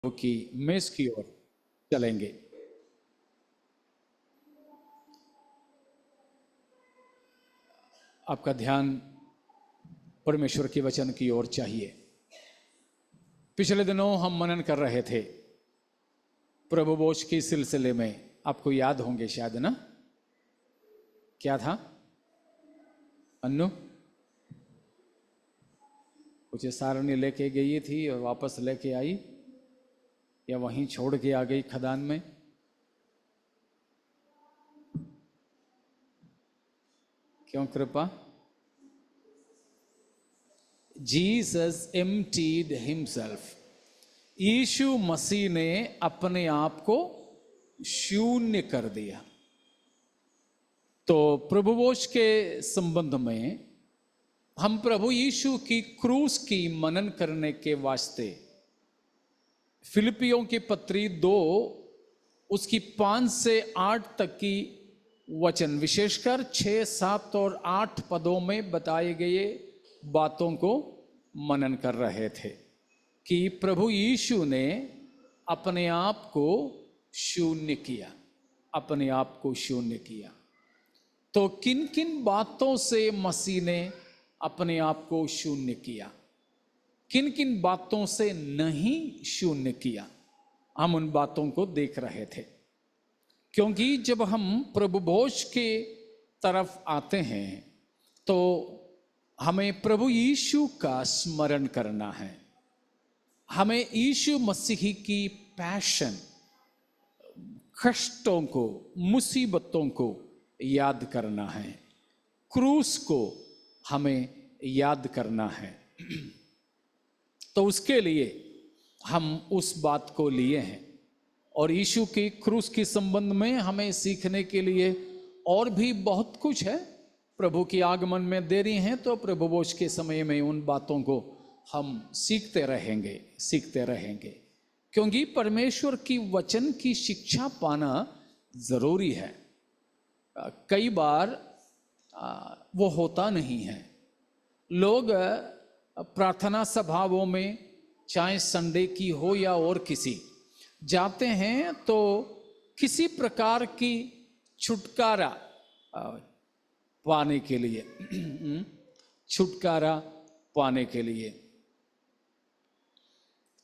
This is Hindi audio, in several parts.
की मेज की ओर चलेंगे। आपका ध्यान परमेश्वर के वचन की ओर चाहिए। पिछले दिनों हम मनन कर रहे थे प्रभु भोज के सिलसिले में। आपको याद होंगे शायद ना, क्या था अन्नू? कुछ सारणी लेके गई थी और वापस लेके आई, या वहीं छोड़ के आ गई खदान में? क्यों कृपा? Jesus emptied himself. Yeshu Masih ने अपने आप को शून्य कर दिया। तो प्रभु भोज के संबंध में हम प्रभु यीशु की क्रूस की मनन करने के वास्ते फिलिपियों की पत्री 2 उसकी 5 से 8 तक की वचन, विशेषकर 6, 7 और 8 पदों में बताए गए बातों को मनन कर रहे थे कि प्रभु यीशु ने अपने आप को शून्य किया, अपने आप को शून्य किया। तो किन किन बातों से मसीह ने अपने आप को शून्य किया, किन किन बातों से नहीं शून्य किया, हम उन बातों को देख रहे थे। क्योंकि जब हम प्रभु भोज के तरफ आते हैं तो हमें प्रभु यीशु का स्मरण करना है। हमें यीशु मसीह की पैशन, कष्टों को, मुसीबतों को याद करना है, क्रूस को हमें याद करना है। तो उसके लिए हम उस बात को लिए हैं। और यीशु की क्रूस के संबंध में हमें सीखने के लिए और भी बहुत कुछ है। प्रभु के आगमन में देरी है तो प्रभु भोज के समय में उन बातों को हम सीखते रहेंगे, क्योंकि परमेश्वर की वचन की शिक्षा पाना जरूरी है। कई बार वो होता नहीं है। लोग प्रार्थना सभाओं में, चाहे संडे की हो या और किसी, जाते हैं तो किसी प्रकार की छुटकारा पाने के लिए छुटकारा पाने के लिए।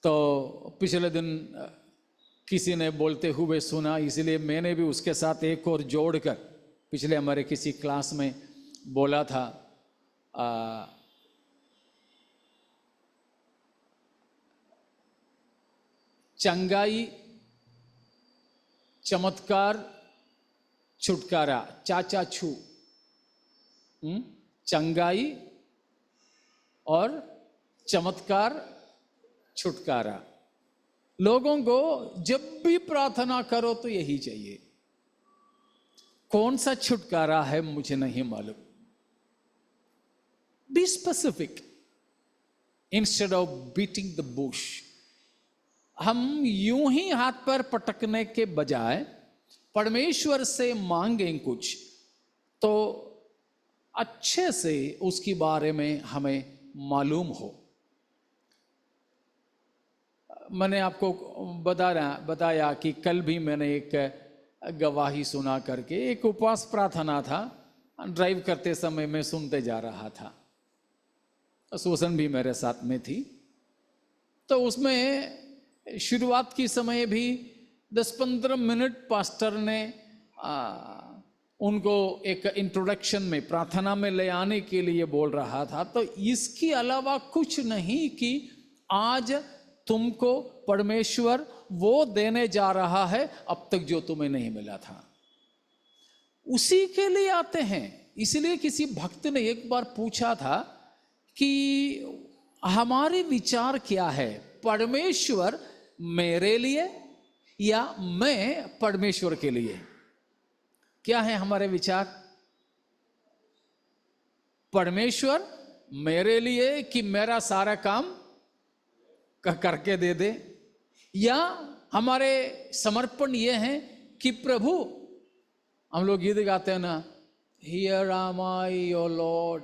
तो पिछले दिन किसी ने बोलते हुए सुना, इसलिए मैंने भी उसके साथ एक और जोड़कर पिछले हमारे किसी क्लास में बोला था, चंगाई, चमत्कार, छुटकारा, चाचा छू। चंगाई और चमत्कार, छुटकारा। लोगों को जब भी प्रार्थना करो तो यही चाहिए। कौन सा छुटकारा है मुझे नहीं मालूम। Be specific instead of beating the Bush. हम यूं ही हाथ पर पटकने के बजाय परमेश्वर से मांगें कुछ, तो अच्छे से उसके बारे में हमें मालूम हो। मैंने आपको बताया कि कल भी मैंने एक गवाही सुना करके, एक उपवास प्रार्थना था, ड्राइव करते समय मैं सुनते जा रहा था। सुसन भी मेरे साथ में थी। तो उसमें शुरुआत की समय भी 10-15 मिनट पास्टर ने उनको एक इंट्रोडक्शन में, प्रार्थना में ले आने के लिए बोल रहा था। तो इसके अलावा कुछ नहीं कि आज तुमको परमेश्वर वो देने जा रहा है अब तक जो तुम्हें नहीं मिला था, उसी के लिए आते हैं। इसलिए किसी भक्त ने एक बार पूछा था कि हमारे विचार क्या है, परमेश्वर मेरे लिए या मैं परमेश्वर के लिए? क्या है हमारे विचार? परमेश्वर मेरे लिए कि मेरा सारा काम करके दे दे, या हमारे समर्पण ये है कि प्रभु, हम लोग गीत गाते हैं ना, here am I your Lord,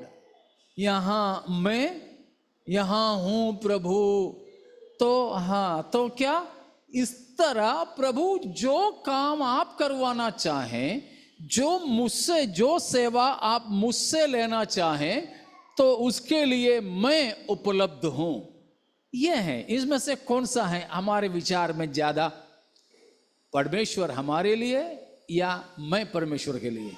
यहां मैं, यहां हूं प्रभु। तो हाँ, तो क्या इस तरह प्रभु जो काम आप करवाना चाहें, जो मुझसे, जो सेवा आप मुझसे लेना चाहें, तो उसके लिए मैं उपलब्ध हूं। यह है, इसमें से कौन सा है हमारे विचार में ज्यादा, परमेश्वर हमारे लिए या मैं परमेश्वर के लिए?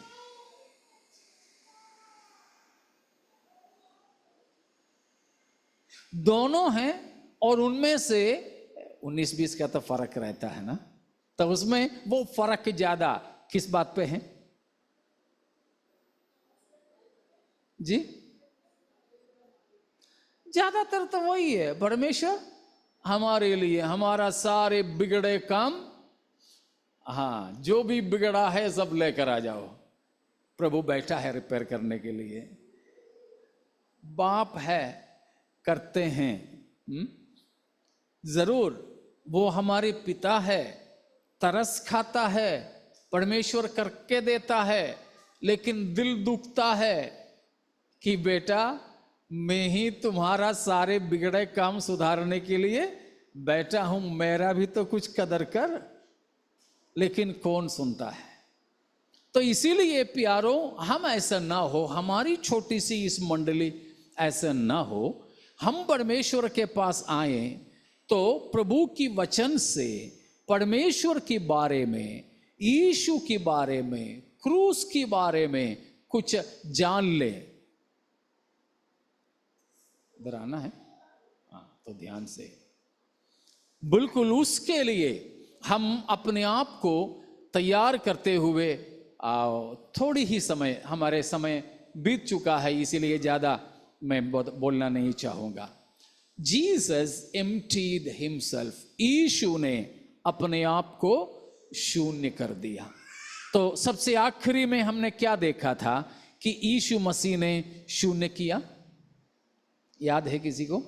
दोनों हैं, और उनमें से 19-20 का तो फर्क रहता है ना, तो उसमें वो फर्क ज्यादा किस बात पे है जी? ज्यादातर तो वही है, परमेश्वर हमारे लिए हमारा सारे बिगड़े काम, हाँ जो भी बिगड़ा है सब लेकर आ जाओ, प्रभु बैठा है रिपेयर करने के लिए। बाप है, करते हैं, जरूर वो हमारे पिता है, तरस खाता है, परमेश्वर करके देता है, लेकिन दिल दुखता है कि बेटा मैं ही तुम्हारा सारे बिगड़े काम सुधारने के लिए बैठा हूं, मेरा भी तो कुछ कदर कर। लेकिन कौन सुनता है? तो इसीलिए प्यारों, हम ऐसा ना हो, हमारी छोटी सी इस मंडली ऐसा ना हो, हम परमेश्वर के पास आए तो प्रभु की वचन से परमेश्वर के बारे में, यीशु के बारे में, क्रूस के बारे में कुछ जान ले। इधर आना है, हाँ तो ध्यान से, बिल्कुल उसके लिए हम अपने आप को तैयार करते हुए, थोड़ी ही समय, हमारे समय बीत चुका है इसीलिए ज्यादा मैं बोलना नहीं चाहूंगा। जीसस एम्प्टीड हिमसेल्फ, यीशु ने अपने आप को शून्य कर दिया। तो सबसे आखिरी में हमने क्या देखा था कि यीशु मसीह ने शून्य किया, याद है किसी को?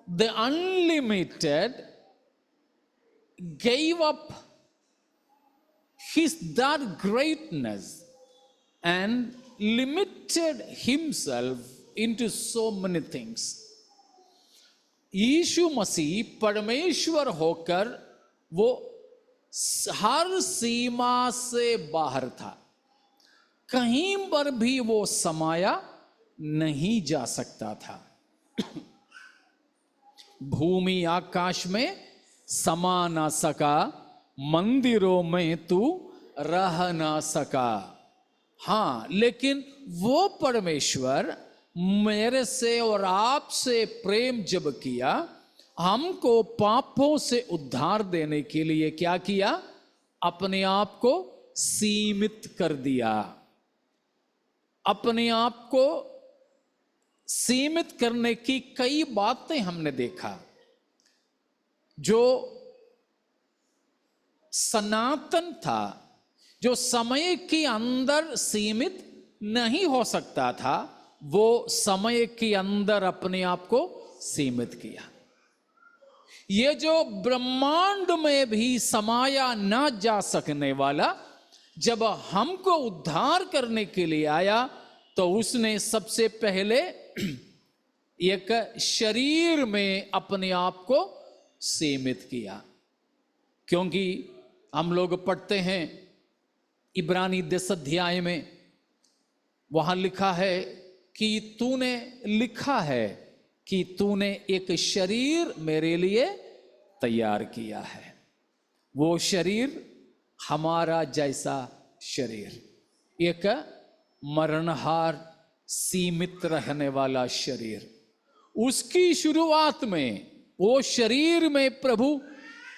The unlimited gave up that greatness and limited himself into so many things. यीशु मसीह परमेश्वर होकर वो हर सीमा से बाहर था, कहीं पर भी वो समाया नहीं जा सकता था। भूमि आकाश में समा ना सका, मंदिरों में तू रह ना सका। हाँ, लेकिन वो परमेश्वर मेरे से और आपसे प्रेम जब किया, हमको पापों से उद्धार देने के लिए क्या किया? अपने आप को सीमित कर दिया। अपने आप को सीमित करने की कई बातें हमने देखा। जो सनातन था, जो समय के अंदर सीमित नहीं हो सकता था, वो समय के अंदर अपने आप को सीमित किया। ये जो ब्रह्मांड में भी समाया ना जा सकने वाला, जब हमको उद्धार करने के लिए आया, तो उसने सबसे पहले एक शरीर में अपने आप को सीमित किया। क्योंकि हम लोग पढ़ते हैं इब्रानी 10 अध्याय में, वहां लिखा है कि तूने लिखा है कि तूने एक शरीर मेरे लिए तैयार किया है। वो शरीर हमारा जैसा शरीर, एक मरणहार, सीमित रहने वाला शरीर। उसकी शुरुआत में, वो शरीर में प्रभु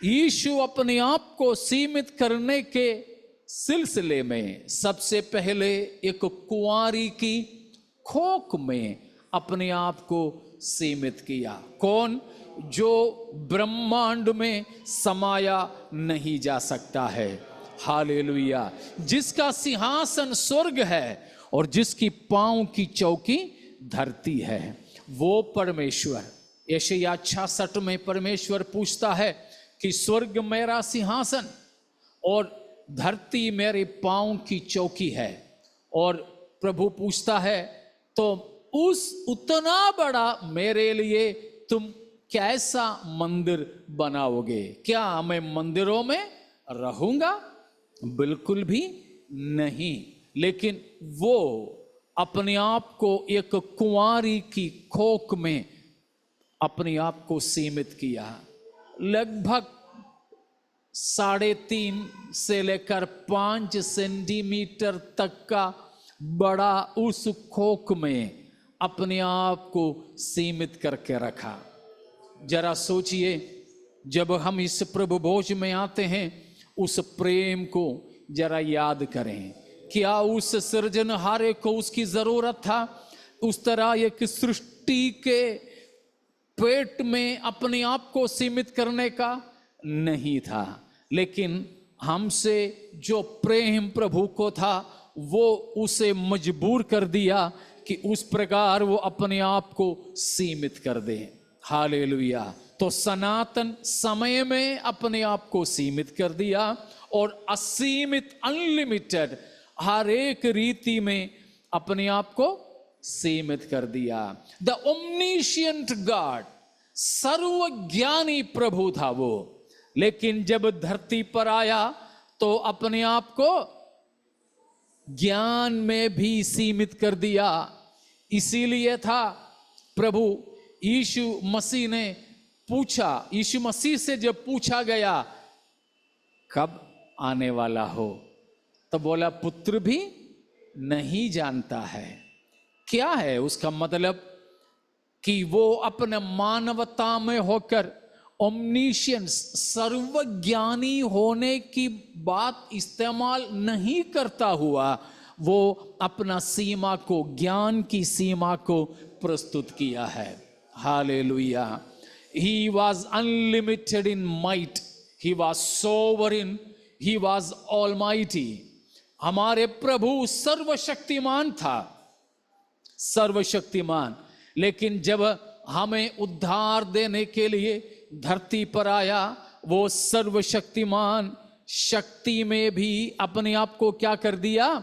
यीशु अपने आप को सीमित करने के सिलसिले में सबसे पहले एक कुंवारी की खोक में अपने आप को सीमित किया। कौन? जो ब्रह्मांड में समाया नहीं जा सकता है। हालेलुया। जिसका सिंहासन स्वर्ग है और जिसकी पांव की चौकी धरती है, वो परमेश्वर। यशायाह 66 में परमेश्वर पूछता है कि स्वर्ग मेरा सिंहासन और धरती मेरे पांव की चौकी है। और प्रभु पूछता है तो उस उतना बड़ा मेरे लिए तुम कैसा मंदिर बनाओगे? क्या मैं मंदिरों में रहूंगा? बिल्कुल भी नहीं। लेकिन वो अपने आप को एक कुंवारी की खोक में अपने आप को सीमित किया। लगभग 3.5 से लेकर 5 सेंटीमीटर तक का बड़ा उस खोक में अपने आप को सीमित करके रखा। जरा सोचिए, जब हम इस प्रभु भोज में आते हैं, उस प्रेम को जरा याद करें। क्या उस सृजनहारे को उसकी जरूरत था उस तरह एक सृष्टि के पेट में अपने आप को सीमित करने का? नहीं था। लेकिन हमसे जो प्रेम प्रभु को था वो उसे मजबूर कर दिया कि उस प्रकार वो अपने आप को सीमित कर दे। हालेलुया। तो सनातन समय में अपने आप को सीमित कर दिया और असीमित अनलिमिटेड हर एक रीति में अपने आप को सीमित कर दिया। द ओमनिशिएंट गॉड, सर्वज्ञानी प्रभु था वो, लेकिन जब धरती पर आया तो अपने आप को ज्ञान में भी सीमित कर दिया। इसीलिए था प्रभु यीशु मसीह ने पूछा, यीशु मसीह से जब पूछा गया कब आने वाला हो, तो बोला पुत्र भी नहीं जानता है। क्या है उसका मतलब? कि वो अपने मानवता में होकर ओमनिशियंस, सर्वज्ञानी होने की बात इस्तेमाल नहीं करता हुआ वो अपना सीमा को, ज्ञान की सीमा को प्रस्तुत किया है। Hallelujah. He was unlimited in might, he was sovereign, he was almighty। हमारे प्रभु सर्वशक्तिमान था, सर्वशक्तिमान। लेकिन जब हमें उद्धार देने के लिए धरती पर आया, वो सर्वशक्तिमान शक्ति में भी अपने आप को क्या कर दिया?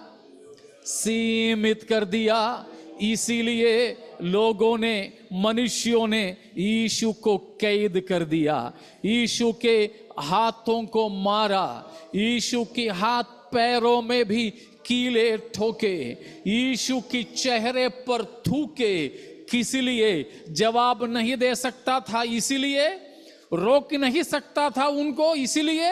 सीमित कर दिया। इसीलिए लोगों ने, मनुष्यों ने यीशु को कैद कर दिया, यीशु के हाथों को मारा, यीशु के हाथ पैरों में भी कीले ठोके, यीशु की चेहरे पर थूके। किस लिए? जवाब नहीं दे सकता था इसीलिए? रोक नहीं सकता था उनको इसीलिए?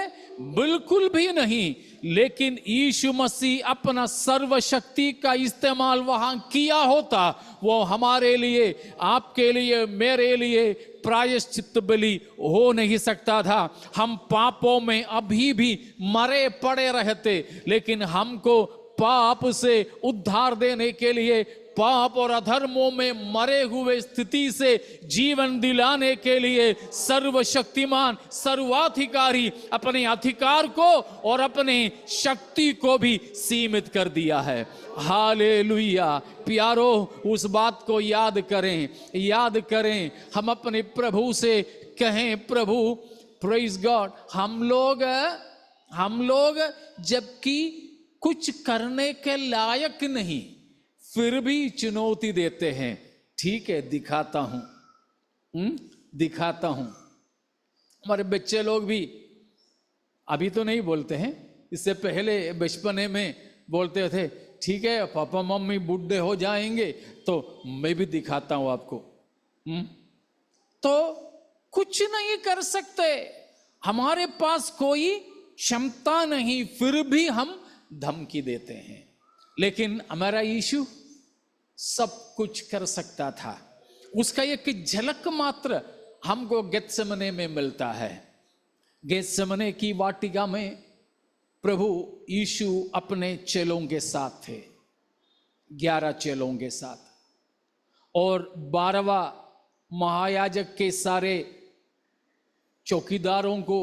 बिल्कुल भी नहीं। लेकिन यीशु मसीह अपना सर्वशक्ति का इस्तेमाल वहां किया होता, वो हमारे लिए, आपके लिए, मेरे लिए प्रायश्चित बलि हो नहीं सकता था। हम पापों में अभी भी मरे पड़े रहते, लेकिन हमको पाप से उद्धार देने के लिए, पाप और अधर्मों में मरे हुए स्थिति से जीवन दिलाने के लिए सर्वशक्तिमान, सर्वाधिकारी अपने अधिकार को और अपने शक्ति को भी सीमित कर दिया है। हालेलुया। प्यारो, उस बात को याद करें, याद करें। हम अपने प्रभु से कहें, प्रभु प्रेज गॉड, हम लोग जबकि कुछ करने के लायक नहीं, फिर भी चुनौती देते हैं। ठीक है, दिखाता हूं, दिखाता हूं। हमारे बच्चे लोग भी अभी तो नहीं बोलते हैं, इससे पहले बचपने में बोलते थे, ठीक है पापा मम्मी बूढ़े हो जाएंगे तो मैं भी दिखाता हूं आपको। तो कुछ नहीं कर सकते, हमारे पास कोई क्षमता नहीं, फिर भी हम धमकी देते हैं। लेकिन हमारा यीशु सब कुछ कर सकता था। उसका एक झलक मात्र हमको गेत्सेमने में मिलता है। गेत्सेमने की वाटिका में प्रभु यीशु अपने चेलों के साथ थे, 11 चेलों के साथ, और 12वां महायाजक के सारे चौकीदारों को,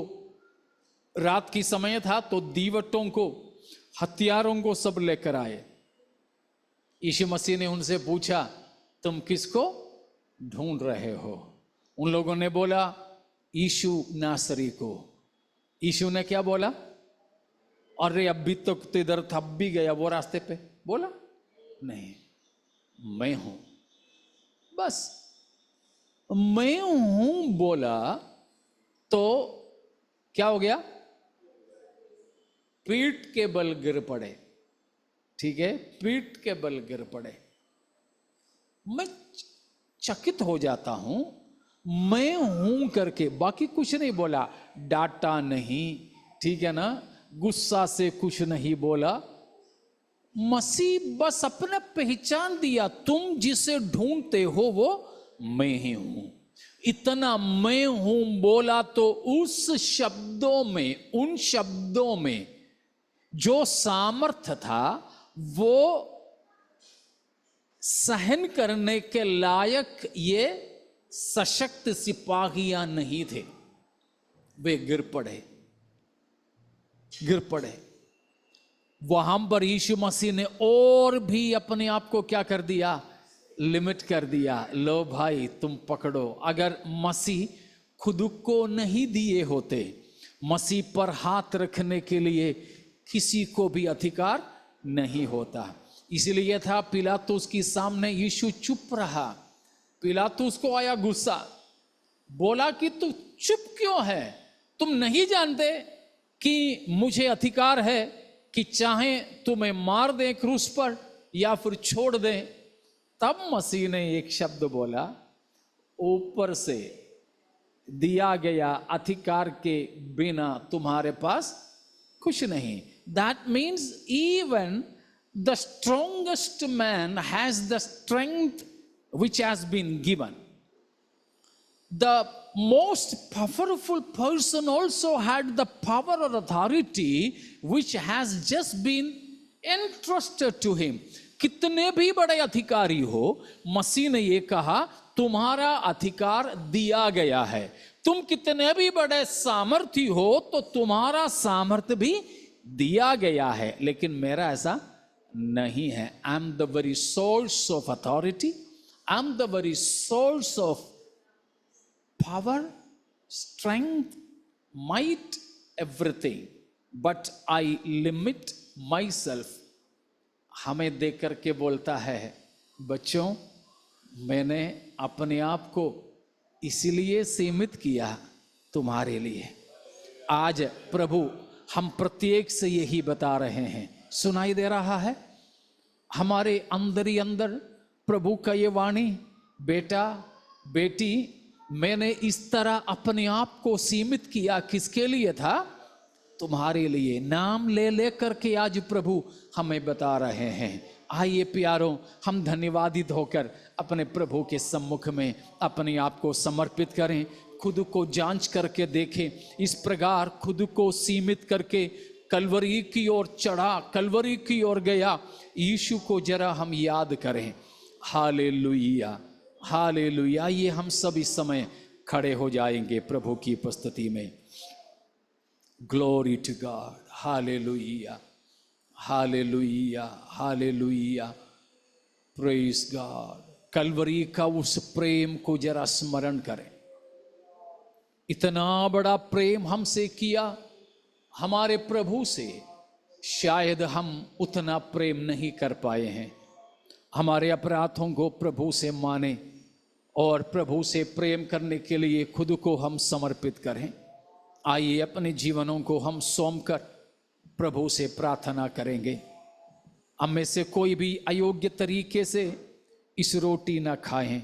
रात की समय था तो दीवटों को, हथियारों को सब लेकर आए। यीशु मसीह ने उनसे पूछा, तुम किसको ढूंढ रहे हो? उन लोगों ने बोला, यीशु नासरी को। यीशु ने क्या बोला? अरे अभी तो इधर थप भी गया वो रास्ते पे, बोला नहीं, मैं हूं। बस मैं हूं बोला तो क्या हो गया? पीठ के बल गिर पड़े। ठीक है, पीठ के बल गिर पड़े। मैं चकित हो जाता हूं, मैं हूं करके, बाकी कुछ नहीं बोला, डांटा नहीं, ठीक है ना, गुस्सा से कुछ नहीं बोला। मसीह बस अपना पहचान दिया, तुम जिसे ढूंढते हो वो मैं ही हूं। इतना मैं हूं बोला तो उस शब्दों में, उन शब्दों में जो सामर्थ्य था वो सहन करने के लायक ये सशक्त सिपाहियां नहीं थे। वे गिर पड़े, गिर पड़े। वहां पर यीशु मसीह ने और भी अपने आप को क्या कर दिया? लिमिट कर दिया। लो भाई तुम पकड़ो। अगर मसीह खुद को नहीं दिए होते, मसीह पर हाथ रखने के लिए किसी को भी अधिकार नहीं होता। इसलिए था पिलातुस के सामने यीशु चुप रहा। पिलातुस को आया गुस्सा, बोला कि तू चुप क्यों है? तुम नहीं जानते कि मुझे अधिकार है कि चाहे तुम्हें मार दें क्रूस पर या फिर छोड़ दें। तब मसीह ने एक शब्द बोला, ऊपर से दिया गया अधिकार के बिना तुम्हारे पास कुछ नहीं। That means even the strongest man has the strength which has been given. The most powerful person also had the power or authority which has just been entrusted to him. कितने भी बड़े अधिकारी हो, मसीह ने ये कहा तुम्हारा अधिकार दिया गया है। तुम कितने भी बड़े सामर्थी हो तो तुम्हारा सामर्थ्य भी दिया गया है, लेकिन मेरा ऐसा नहीं है। I am the very source of authority, I'm the very source of power, strength, might, everything. But I limit myself. हमें देख करके बोलता है, बच्चों मैंने अपने आप को इसलिए सीमित किया तुम्हारे लिए। आज प्रभु हम प्रत्येक से यही बता रहे हैं। सुनाई दे रहा है हमारे अंदर ही अंदर प्रभु का ये वाणी, बेटा बेटी मैंने इस तरह अपने आप को सीमित किया। किसके लिए था? तुम्हारे लिए। नाम ले ले करके आज प्रभु हमें बता रहे हैं। आइए प्यारों, हम धन्यवादित होकर अपने प्रभु के सम्मुख में अपने आप को समर्पित करें। खुद को जांच करके देखें। इस प्रकार खुद को सीमित करके कलवरी की ओर चढ़ा, कलवरी की ओर गया यीशु को जरा हम याद करें। Hallelujah, hallelujah. ये हम सब इस समय खड़े हो जाएंगे प्रभु की उपस्थिति में। Glory to God, hallelujah, hallelujah, hallelujah, praise God. Calvary का उस प्रेम को जरा स्मरण करें। इतना बड़ा प्रेम हमसे किया हमारे प्रभु से, शायद हम उतना प्रेम नहीं कर पाए हैं। हमारे अपराधों को प्रभु से माने और प्रभु से प्रेम करने के लिए खुद को हम समर्पित करें। आइए अपने जीवनों को हम सौंप कर प्रभु से प्रार्थना करेंगे। हम में से कोई भी अयोग्य तरीके से इस रोटी ना खाएं,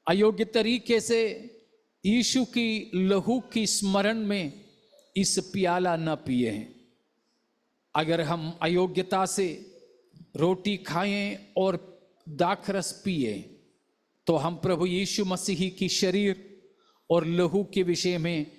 अयोग्य तरीके से यीशु की लहू की स्मरण में इस प्याला न पिए हैं। अगर हम अयोग्यता से रोटी खाएं और दाखरस पिए तो हम प्रभु यीशु मसीह की शरीर और लहू के विषय में